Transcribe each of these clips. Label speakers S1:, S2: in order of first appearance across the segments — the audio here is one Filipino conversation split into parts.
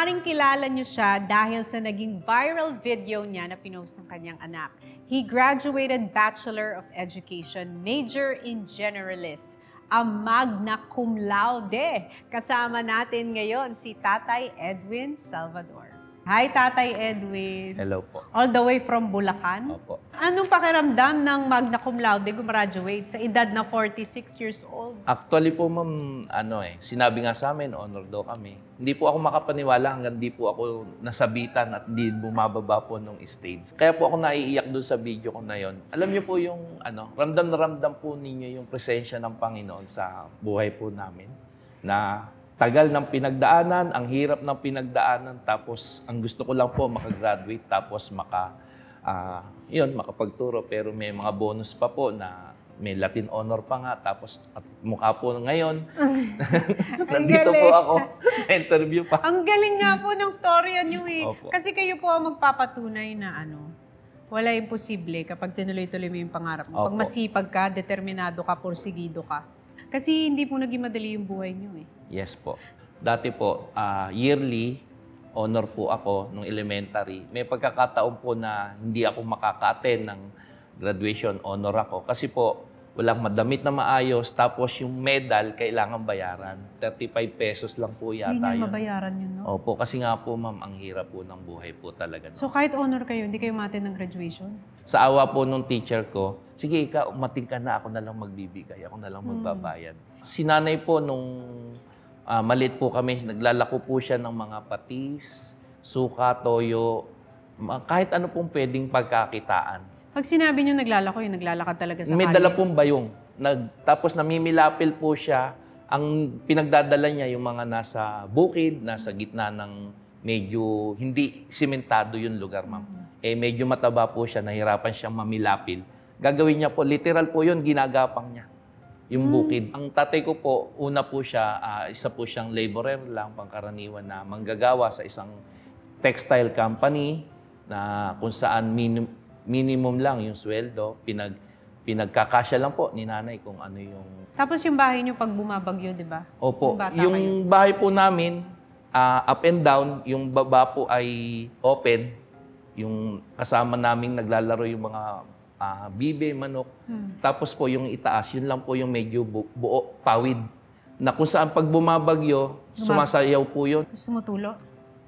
S1: Maaring kilala niyo siya dahil sa naging viral video niya na pinost ng kanyang anak. He graduated Bachelor of Education, major in Generalist, a magna cum laude. Kasama natin ngayon si Tatay Edwin Salvador. Hi, Tatay Edwin.
S2: Hello po.
S1: All the way from Bulacan?
S2: Opo.
S1: Anong pakiramdam ng magna cum laude gumraduate sa edad na 46 years old?
S2: Actually po, ma'am, sinabi nga sa amin, honor daw kami. Hindi po ako makapaniwala hanggang di po ako nasabitan at di bumababa po nung stage. Kaya po ako naiiyak doon sa video ko na yon. Alam niyo po yung, ramdam na ramdam po ninyo yung presensya ng Panginoon sa buhay po namin. Na tagal ng pinagdaanan, ang hirap ng pinagdaanan, tapos ang gusto ko lang po makagraduate, tapos makapagturo. Pero may mga bonus pa po na may Latin honor pa nga, tapos at mukha po ngayon, nandito po ako, na-interview pa.
S1: Ang galing nga po ng storya niyo eh.
S2: Opo.
S1: Kasi kayo po ang magpapatunay na wala imposible kapag tinuloy-tuloy mo yung pangarap mo. Pag
S2: Opo.
S1: masipag ka, determinado ka, porsigido ka. Kasi hindi po naging madali yung buhay niyo eh.
S2: Yes po. Dati po, yearly honor po ako nung elementary. May pagkakataon po na hindi ako makaka-attend ng graduation honor ako. Kasi po, walang madamit na maayos. Tapos yung medal, kailangan bayaran. 35 pesos lang po yata
S1: Hindi niyo
S2: yun.
S1: mabayaran yun, no?
S2: Opo, kasi nga po, ma'am, ang hirap po ng buhay po talaga.
S1: So kahit honor kayo, hindi kayo ma-attend ng graduation?
S2: Sa awa po nung teacher ko, sige, ikaw, umating ka na, ako na lang magbibigay, ako na lang magbabayad. Si nanay po, nung maliit po kami, naglalako po siya ng mga patis, suka, toyo, kahit ano pong pwedeng pagkakitaan.
S1: Pag sinabi niyo naglalako, yung naglalakad talaga sa
S2: May
S1: kalye.
S2: dala pong bayong. Tapos namimilapil po siya. Ang pinagdadala niya yung mga nasa bukid, nasa gitna ng medyo hindi simentado yung lugar, ma'am. Medyo mataba po siya, nahirapan siyang mamilapil. Gagawin niya po, literal po yun, ginagapang niya yung bukid. Ang tatay ko po, una po siya, isa po siyang laborer lang, pangkaraniwan na manggagawa sa isang textile company na kung saan minimum lang yung sweldo, pinagkakasya lang po ni nanay kung ano yung...
S1: Tapos yung bahay niyo pag bumabagyo, di ba?
S2: Opo,
S1: Nung bata
S2: yung
S1: kayo.
S2: bahay po namin, up and down, yung baba po ay open. Yung kasama naming naglalaro yung mga bibe, manok. Tapos po yung itaas, yun lang po yung medyo buo, pawid. Na kung saan pag bumabagyo, sumasayaw po yun.
S1: Sumutulo?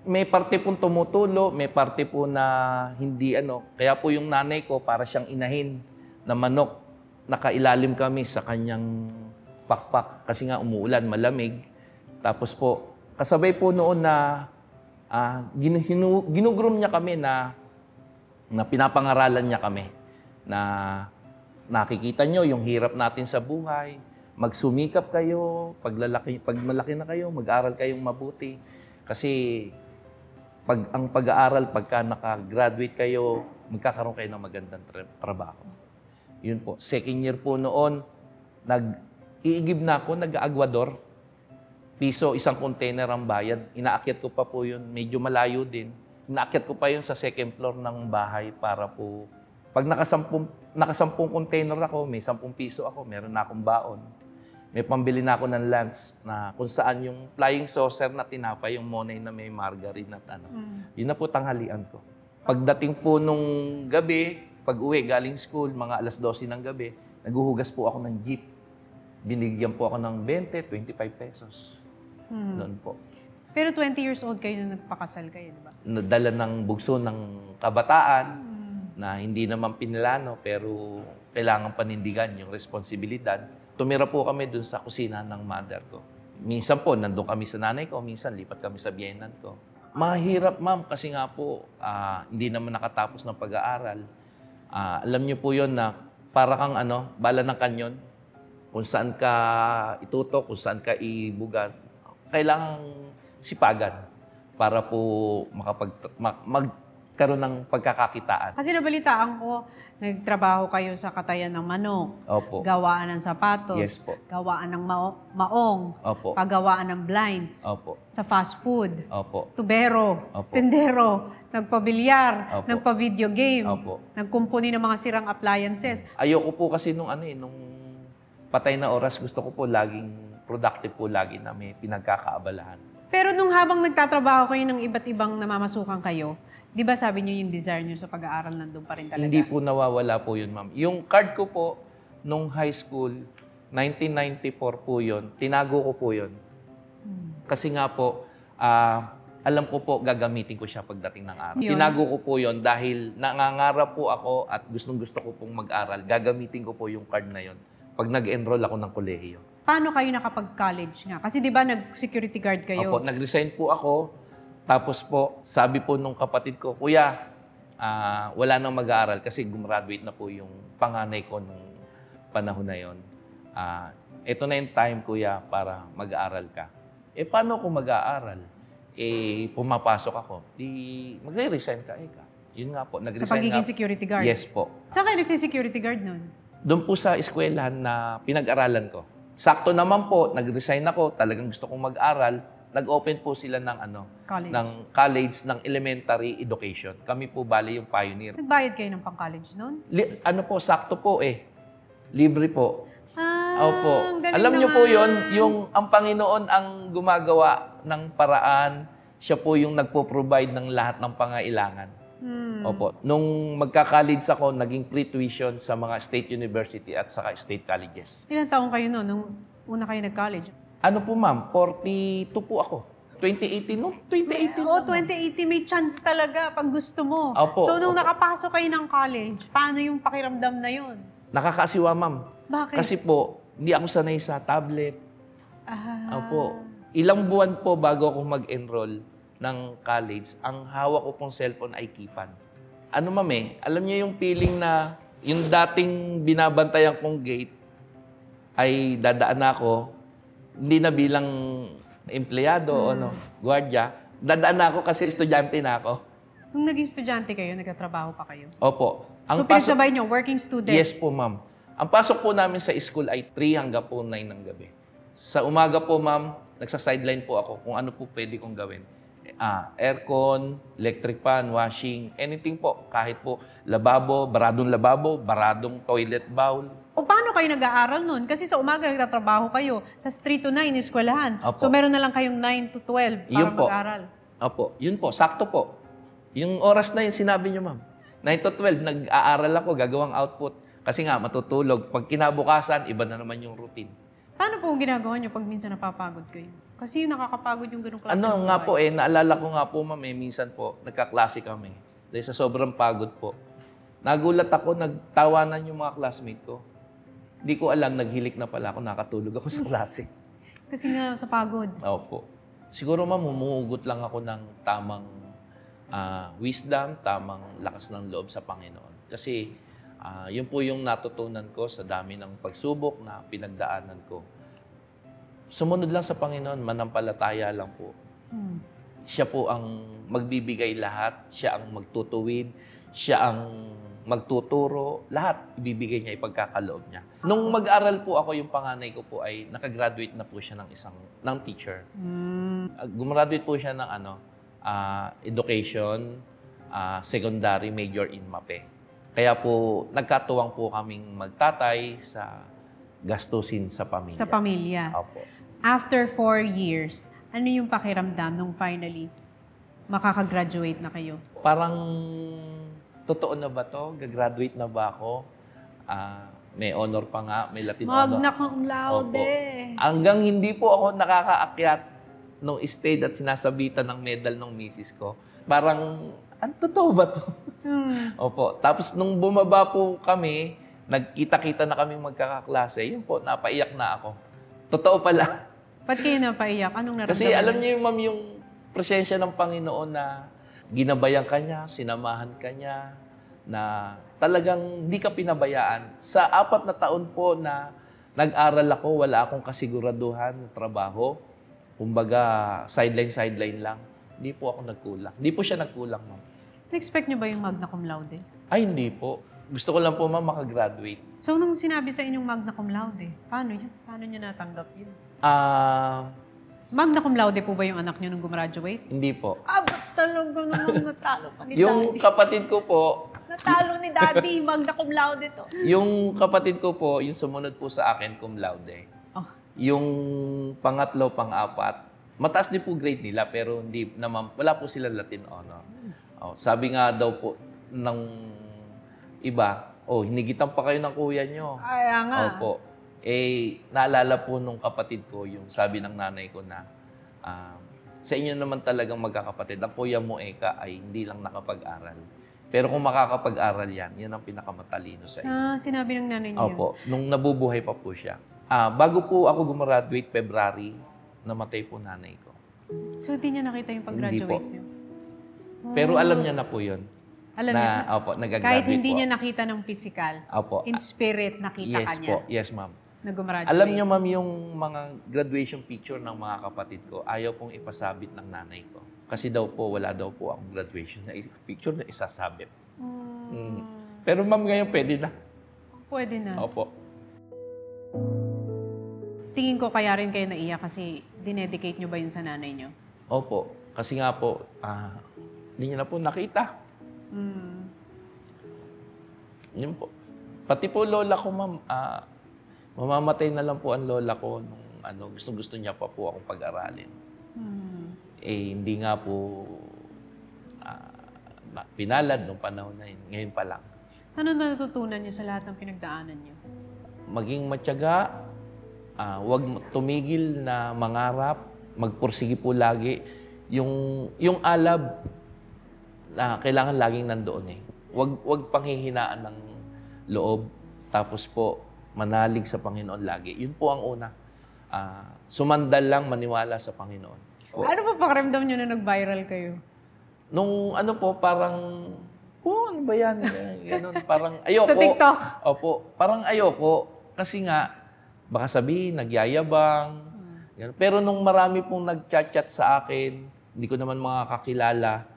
S2: May parte pong tumutulo, may parte po na hindi Kaya po yung nanay ko, para siyang inahin na manok. Nakailalim kami sa kanyang pakpak kasi nga umuulan, malamig. Tapos po, kasabay po noon na ginugroom niya kami na pinapangaralan niya kami na nakikita nyo yung hirap natin sa buhay, magsumikap kayo, pag malaki na kayo, mag-aral kayong mabuti. Kasi ang pag-aaral, pagka nakagraduate kayo, magkakaroon kayo ng magandang trabaho. Yun po. Second year po noon, nag-iigib na ako, nag-Aguador. Piso, isang container ang bayad. Inaakyat ko pa po yun. Medyo malayo din. Inaakyat ko pa yun sa second floor ng bahay para po... Pag nakasampung container ako, may 10 piso ako, meron na akong baon. May pambili na ako ng lunch na kung saan yung flying saucer na tinapay, yung monay na may margarine at Yun na po tanghalian ko. Pagdating po nung gabi, pag uwi galing school, mga alas 12 ng gabi, naguhugas po ako ng jeep. Binigyan po ako ng 20, 25 pesos. Noon po.
S1: Pero 20 years old kayo nung nagpakasal kayo, di ba?
S2: Nadala ng bugso ng kabataan na hindi naman pinilano pero kailangan panindigan yung responsibilidad. Tumira po kami dun sa kusina ng mother ko. Minsan po, nandun kami sa nanay ko, minsan lipat kami sa biyenan ko. Mahirap, ma'am, kasi nga po, hindi naman nakatapos ng pag-aaral. Alam niyo po yon na para kang bala ng kanyon, kung saan ka itutok, kung saan ka ibugan. Kailangang sipagan para po magkaroon ng pagkakakitaan.
S1: Kasi nabalitaan ko, nagtrabaho kayo sa katayan ng manok,
S2: Opo.
S1: gawaan ng sapatos,
S2: Yes po.
S1: gawaan ng maong,
S2: Opo.
S1: paggawaan ng blinds,
S2: Opo.
S1: sa fast food,
S2: Opo.
S1: tubero,
S2: Opo.
S1: tendero, nagpa-bilyar,
S2: Opo.
S1: nagpa-video game,
S2: Opo.
S1: nagkumpuni ng mga sirang appliances.
S2: Ayoko po kasi nung patay na oras, gusto ko po laging productive po lagi na may pinagkakaabalahan.
S1: Pero nung habang nagtatrabaho kayo ng iba't ibang namamasukan kayo, di ba sabi niyo yung desire niyo sa pag-aaral nandun pa rin talaga?
S2: Hindi po nawawala po yun, ma'am. Yung card ko po, nung high school, 1994 po yun, tinago ko po yun. Kasi nga po, alam ko po gagamitin ko siya pagdating ng araw.
S1: Yun.
S2: Tinago ko po yun dahil nangangarap po ako at gustong-gusto ko pong mag-aral. Gagamitin ko po yung card na yun pag nag-enroll ako ng kolehiyo.
S1: Paano kayo nakapag-college nga? Kasi di ba nag-security guard kayo?
S2: Opo, nag-resign po ako. Tapos po, sabi po nung kapatid ko, Kuya, wala nang mag-aaral kasi gumraduate na po yung panganay ko nung panahon na yon. Ito na yung time, Kuya, para mag-aaral ka. Paano ako mag-aaral? Pumapasok ako. Magre-resign ka, Yun nga po, nag-resign
S1: Sa pagiging
S2: na.
S1: security guard?
S2: Yes po.
S1: Saan kayo nagsi-security guard nun?
S2: Doon po sa eskwelahan na pinag-aralan ko. Sakto naman po, nag-resign ako, talagang gusto kong mag-aral. Nag-open po sila ng
S1: College.
S2: ng college ng elementary education. Kami po bali yung pioneer.
S1: Nagbayad kayo ng pang-college nun?
S2: Sakto po Libre po. Opo.
S1: Ang galing
S2: Alam niyo po
S1: naman.
S2: yung ang Panginoon ang gumagawa ng paraan. Siya po yung nagpo-provide ng lahat ng pangailangan. Opo. Nung magka-college ako, naging free tuition sa mga state university at saka state colleges.
S1: Ilang taong kayo nun, nung una kayo nag-college?
S2: Ano po, ma'am? 42 po ako. 2018, no? 2018.
S1: Oo, 2018 may chance talaga pag gusto mo.
S2: Opo,
S1: So, nung
S2: opo.
S1: nakapasok kayo ng college, paano yung pakiramdam na yun?
S2: Nakakasiwa, ma'am.
S1: Bakit?
S2: Kasi po, hindi ako sanay sa tablet.
S1: Ah,
S2: Opo. Ilang buwan po bago ako mag-enroll ng college, ang hawak ko pong cellphone ay keypad. Ano, ma'am alam niyo yung feeling na yung dating binabantayan kong gate ay dadaan ako, hindi na bilang empleyado o gwardiya, dadaan na ako kasi estudyante na ako.
S1: nung naging estudyante kayo, nagtatrabaho pa kayo?
S2: Opo.
S1: So, pinagsabay nyo, working student?
S2: Yes po, ma'am. Ang pasok po namin sa school ay 3 hanggang po 9 ng gabi. Sa umaga po, ma'am, nagsa-sideline po ako kung ano po pwede kong gawin. Aircon, electric fan, washing, anything po. Kahit po lababo, baradong toilet bowl.
S1: O paano kayo nag-aaral nun? Kasi sa umaga nagtatrabaho kayo, tapos 3 to 9 eskwelahan.
S2: Opo.
S1: So meron na lang kayong 9 to 12 para
S2: Yun po.
S1: mag-aral.
S2: Opo, yun po, sakto po. Yung oras na yun, sinabi nyo, ma'am. 9 to 12, nag-aaral ako, gagawang output. Kasi nga, matutulog. Pag kinabukasan, iba na naman yung routine.
S1: Paano po ginagawa nyo pag minsan napapagod kayo? Kasi nakakapagod yung ganung klase
S2: Ano
S1: ng
S2: nga
S1: buhay.
S2: po naalala ko nga po, ma'am, minsan po, nagkaklase kami. Dahil sa sobrang pagod po. Nagulat ako, nagtawanan yung mga classmate ko. Hindi ko alam, naghilik na pala ako, nakatulog ako sa klase.
S1: Kasi nga sa pagod.
S2: Opo. Siguro, ma'am, humuhugot lang ako ng tamang wisdom, tamang lakas ng loob sa Panginoon. Kasi yun po yung natutunan ko sa dami ng pagsubok na pinagdaanan ko. Sumunod lang sa Panginoon, manampalataya lang po. Siya po ang magbibigay lahat, siya ang magtutuwid, siya ang magtuturo, lahat ibibigay niya, ipagkakaloob niya. Nung mag-aral po ako, yung panganay ko po ay nakagraduate na po siya ng teacher. Gumraduate po siya ng education, secondary major in MAPE. Kaya po, nagkatuwang po kaming magtatay sa gastusin sa pamilya.
S1: Sa pamilya.
S2: Opo.
S1: After 4 years, ano yung pakiramdam nung finally makakagraduate na kayo?
S2: Parang, totoo na ba to? Gagraduate na ba ako? May honor pa nga, may Latin honor.
S1: Magna cum laude.
S2: Opo. Hanggang hindi po ako nakakaakyat nung stage at sinasabitan ng medal ng misis ko. Parang, totoo ba to? Opo. Tapos nung bumaba po kami, nagkita-kita na kami magkakaklase, yun po, napaiyak na ako. Totoo pala.
S1: Ba't kayo napaiyak? Anong naramdaman?
S2: Kasi alam niyo, ma'am, yung presensya ng Panginoon na ginabayan ka niya, sinamahan ka niya, na talagang hindi ka pinabayaan. Sa 4 na taon po na nag-aral ako, wala akong kasiguraduhan ng trabaho. Kumbaga, sideline lang. Hindi po ako nagkulang. Hindi po siya nagkulang, ma'am.
S1: Na-expect nyo ba yung magna cum laude?
S2: Ay, hindi po. Gusto ko lang po, ma'am, makagraduate.
S1: So, nung sinabi sa inyong magna cum laude, paano yun? Paano nyo natanggap yun? Magna cum laude po ba yung anak nyo nung gumraduate?
S2: Hindi po.
S1: Ba't talaga naman natalo pa ni
S2: Yung
S1: Daddy?
S2: kapatid ko po,
S1: Natalo ni Daddy, magna cum laude to.
S2: yung kapatid ko po, yung sumunod po sa akin, cum laude.
S1: Oh,
S2: Yung pangatlo, pang-apat, Mataas din po grade nila, pero hindi naman, wala po sila Latin honor. Sabi nga daw po ng iba, hinigitan pa kayo ng kuya nyo.
S1: Ay, nga.
S2: Opo. Naalala po nung kapatid ko, yung sabi ng nanay ko na, sa inyo naman talagang magkakapatid, ang kuya mo, Eka, ay hindi lang nakapag-aral. Pero kung makakapag-aral yan ang pinakamatalino sa inyo.
S1: Sinabi ng nanay niyo.
S2: Opo, nung nabubuhay pa po siya. Bago po ako gumraduate, February, namatay po nanay ko.
S1: So, di niya nakita yung pag-graduate niyo?
S2: Pero alam niya na po yun.
S1: Alam niya?
S2: Opo, nag-graduate
S1: Kahit hindi
S2: po.
S1: niya nakita ng physical,
S2: Opo.
S1: in spirit nakita ka niya
S2: Yes, ma'am.
S1: na gumraduate.
S2: Alam niyo, ma'am, yung mga graduation picture ng mga kapatid ko, ayaw pong ipasabit ng nanay ko. Kasi daw po, wala daw po akong graduation na picture na isasabit. Pero ma'am, ngayon pwede na.
S1: Pwede na.
S2: Opo.
S1: Tingin ko kaya rin kayo naiyak kasi dinedicate nyo ba yun sa nanay nyo?
S2: Opo. Kasi nga po, hindi niya na po nakita. Yun po. Pati po lola ko, ma'am, mamamatay na lang po ang lola ko nung gusto niya pa po akong pag-aralin. Hindi nga po pinalad nung panahon na yun. Ngayon pa lang.
S1: Ano natutunan nyo sa lahat ng pinagdaanan nyo?
S2: Maging matyaga, huwag tumigil na mangarap, magpursige po lagi. Yung alab, kailangan laging nandoon eh. Huwag panghihinaan ng loob, tapos po manalig sa Panginoon lagi. Yun po ang una. Sumandal lang, maniwala sa Panginoon.
S1: Ano pa pakiramdam nyo na nag-viral kayo?
S2: Nung parang, ano ba yan? Ganun, parang ayoko.
S1: Sa TikTok?
S2: Opo, parang ayoko. Kasi nga, baka sabihin, nagyayabang. Ganun. Pero nung marami pong nag-chat sa akin, hindi ko naman makakakilala,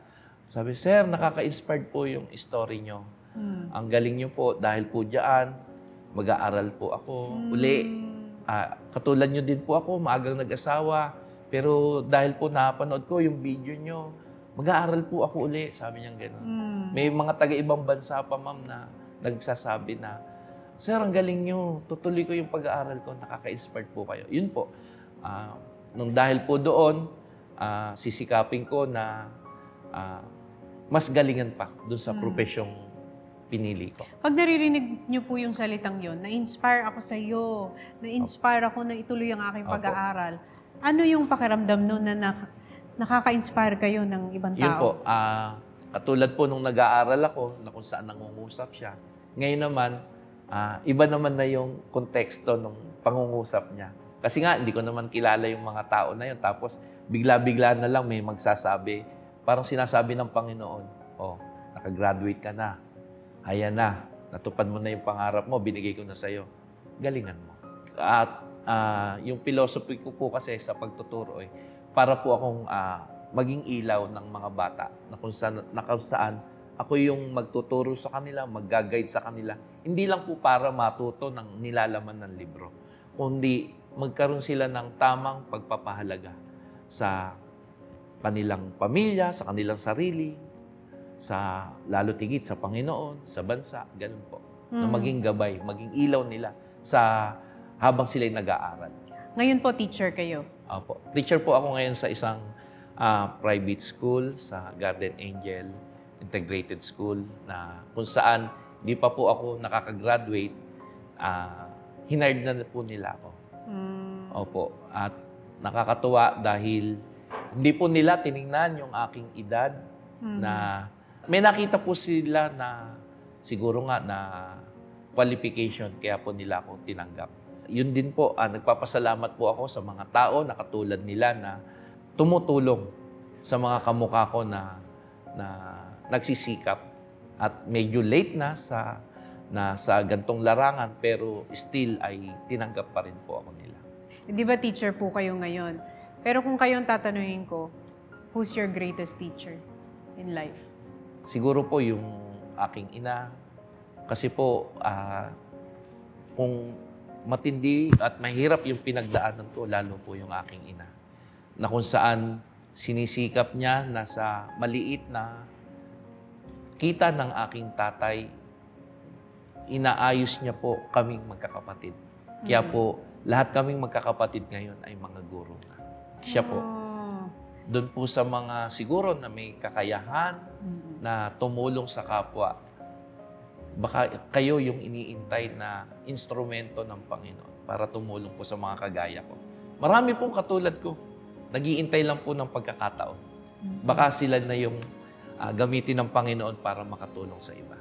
S2: sabi, Sir, nakaka-inspired po yung story nyo. Ang galing nyo po, dahil po dyan, mag-aaral po ako. Uli, katulad nyo din po ako, maagang nag-asawa. Pero dahil po napanood ko yung video nyo, mag-aaral po ako uli. Sabi niya gano'n. May mga taga-ibang bansa pa, ma'am, na nagsasabi na, Sir, ang galing nyo. Tutuloy ko yung pag-aaral ko. Nakaka-inspired po kayo. Yun po. Nung dahil po doon, sisikapin ko na mas galingan pa doon sa profesyong pinili ko.
S1: Pag naririnig nyo po yung salitang yon, na-inspire ako sa iyo, na-inspire ako na ituloy ang aking pag-aaral. Ano yung pakiramdam nun na nakaka-inspire kayo ng ibang tao?
S2: Yun po. Katulad po nung nag-aaral ako, na kung saan nangungusap siya. Ngayon naman, iba naman na yung konteksto ng pangungusap niya. Kasi nga, hindi ko naman kilala yung mga tao na yun. Tapos, bigla-bigla na lang may magsasabi. Parang sinasabi ng Panginoon, nakagraduate ka na. Ayan na. Natupad mo na yung pangarap mo. Binigay ko na sa'yo. Galingan mo. At yung philosophy ko po kasi sa pagtuturo para po akong maging ilaw ng mga bata na kung saan ako yung magtuturo sa kanila, mag-guide sa kanila. Hindi lang po para matuto ng nilalaman ng libro, kundi magkaroon sila ng tamang pagpapahalaga sa kanilang pamilya, sa kanilang sarili, sa lalo tigit sa Panginoon, sa bansa, ganun po. Na maging gabay, maging ilaw nila habang sila'y nag-aaral.
S1: Ngayon po, teacher kayo?
S2: Opo. Teacher po ako ngayon sa isang private school, sa Garden Angel Integrated School, na kung saan di pa po ako nakakagraduate, hinard na po nila ako. Opo. At nakakatuwa dahil hindi po nila tiningnan yung aking edad na may nakita po sila na siguro nga na qualification kaya po nila ako tinanggap. Yun din po, nagpapasalamat po ako sa mga tao na katulad nila na tumutulong sa mga kamukha ko na nagsisikap at medyo late na sa gantong larangan pero still ay tinanggap pa rin po ako nila.
S1: Di ba teacher po kayo ngayon? Pero kung kayong tatanungin ko, who's your greatest teacher in life?
S2: Siguro po yung aking ina. Kasi po, kung matindi at mahirap yung pinagdaanan ko, lalo po yung aking ina. Na kung saan sinisikap niya na sa maliit na kita ng aking tatay, inaayos niya po kaming magkakapatid. Kaya po, lahat kaming magkakapatid ngayon ay mga guro na. Siya po. Doon po sa mga siguro na may kakayahan na tumulong sa kapwa, baka kayo yung iniintay na instrumento ng Panginoon para tumulong po sa mga kagaya ko. Marami pong katulad ko, nag-iintay lang po ng pagkakataon. Baka sila na yung gamitin ng Panginoon para makatulong sa iba.